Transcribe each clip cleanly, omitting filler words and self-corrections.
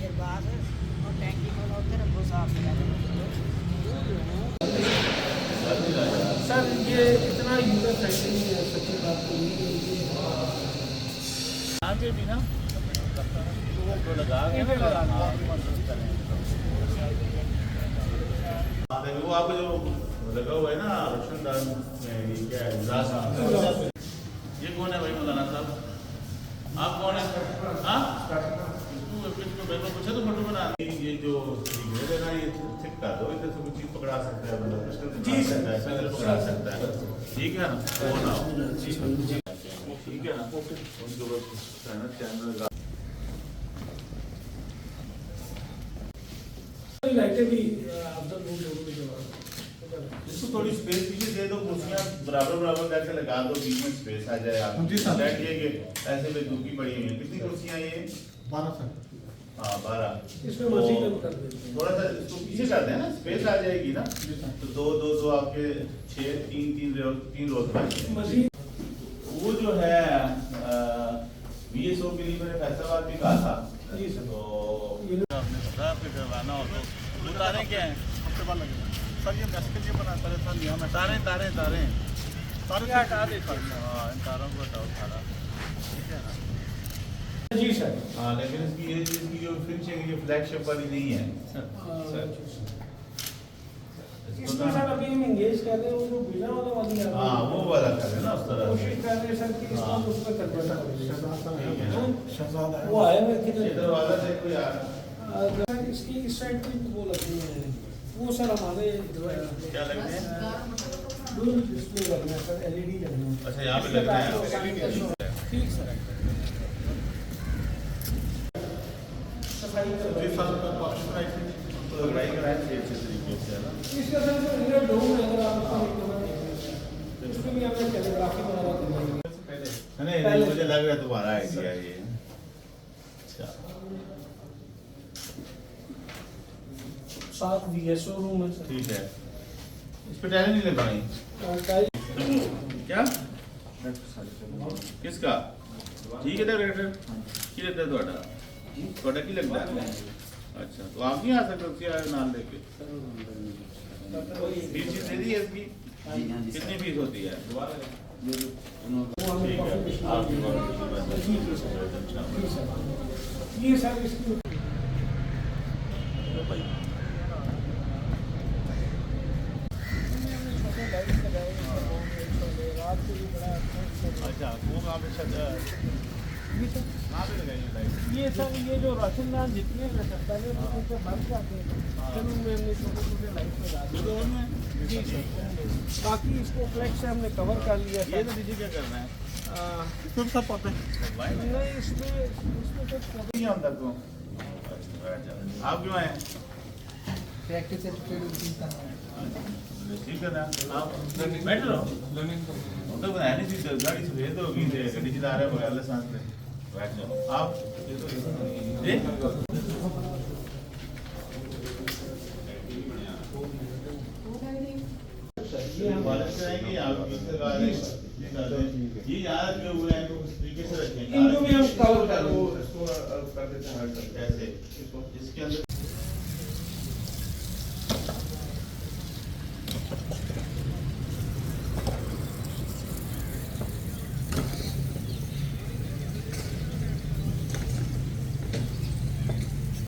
देर बाद और टैंकी खोला उधर वो साफ हो सर ये इतना यूजर फ्रेंडली है, सच्ची बात तो ये आगे भी ना तो लगा वो आपको जो लगा हुआ है ना रोशनदान में, क्या है ये कौन है भाई मौलाना साहब, आप कौन है? हाँ पूछा तो फोटो बना, ये जो है ना ये ठीक कर दो, इधर से कुछ चीज पकड़ा सकता है, मतलब जी सर पकड़ा सकता है, ठीक है ना? वो ना ठीक है ना, उनके ऊपर चैनल लाइटें भी इसको थोड़ी स्पेस पीछे दे दो, कुर्सियां बराबर बराबर करके लगा दो, बीच में स्पेस आ जाए। आप बैठिए कि ऐसे में दुखी पड़ी हुई है। कितनी कुर्सियां ये? 12 सर। हाँ 12। इसमें मजीद कर देते हैं, थोड़ा सा इसको पीछे कर दें ना, स्पेस आ जाएगी ना, तो दो आपके 6 3 रोज मजीद। वो जो है VSO के लिए मैंने फैसलाबाद भी कहा था जी सर। तो आपने पता आपके करवाना हो तो तारे क्या है सबसे बार लगेगा सर, ये मैस के लिए बना परेशान लिया मैं, तारे तारे तारे तारे हटा दे सर। हाँ इन तारों को हटाओ सारा, ठीक है ना? जी सर। हाँ लेकिन इसकी जो फिनिशिंग ये फ्लैगशिप वाली नहीं है सर। इसमें सर अभी हम इंगेज कर रहे हैं वो जो बिना वाली है, हाँ वो वाला कर रहे हैं ना उस तरह कोशिश कर रहे हैं सर कि इसको हाँ। उसमें कर देता शहजादा वो आया है किधर इधर वाला देखो यार, सर इसकी इस साइड पे वो लगनी है, वो सर हमारे क्या लगते हैं? डुअल डिस्प्ले लगना है सर, LED लगना है। अच्छा यहाँ पे लगना है, ठीक सर। सफाई तो लड़ाई कराए थे अच्छे तरीके से, है ना? इसका सर जो इनर डोम है, अगर आप इसमें भी हमने कैलिग्राफी वगैरह करवाई है। नहीं मुझे लग रहा है तुम्हारा आइडिया ये। अच्छा साथ VSO रूम है सर। ठीक है, इस पे टाइल नहीं लगाई क्या? किसका? ठीक है डायरेक्टर की लगता है थोड़ा की लगता है? अच्छा तो आप नहीं आ सकते उसकी नाम लेके? फीस दे दी है इसकी? कितनी फीस होती है? ठीक है आपकी ये सर इसकी अच्छा वो कहाँ पे कहाँ पे लगाई लाइट? ये सर ये जो रोशनदान जितने पहले उनसे बंद जाते हैं, फिर उनमें हमने छोटे लाइट लगा दी। जी सर। बाकी इसको फ्लैश से हमने कवर कर लिया। ये तो दीजिए क्या करना है? इसमें सब पौधे नहीं, इसमें कुछ पौधे नहीं आता तो आप क्यों आए? प्रैक्टिस सर्टिफिकेट ठीक है ना, आप बैठ रहो तो बनाया नहीं थी गाड़ी से भेज दो कि गाड़ी चला रहे बगैर लाइसेंस पे, बैठ जाओ आप। ये याद जो हुए हैं तो उस तरीके से रखें, इनको भी हम कवर कर वो इसको कर देते हैं कैसे इसके अंदर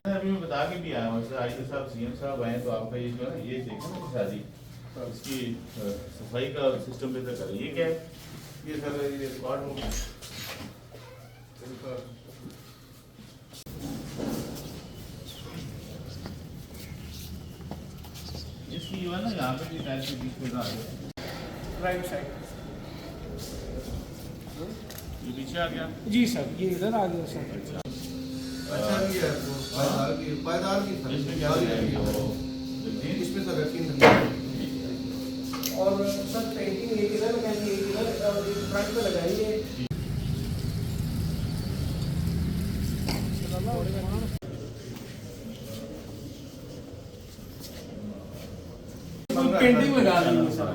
अभी मैं बता के भी आया हूँ। आईटी साहब CM साहब आए तो आपका ये जो है ये देखें ना शादी इसकी सफाई का सिस्टम बेहतर करें। ये क्या है? ये सर ये रिकॉर्ड हो गया इसकी जो है ना यहाँ पे भी टाइल्स के बीच में आ गया राइट साइड। ये पीछे आ गया। जी सर ये इधर आ गया सर। अच्छा भी है पायदार की इसमें क्या लगाएंगे वो इसमें सर रखी और सर पेंटिंग एक इधर लगाएंगे, एक इधर और एक फ्रंट पे लगाएंगे। पेंटिंग लगा देंगे सर।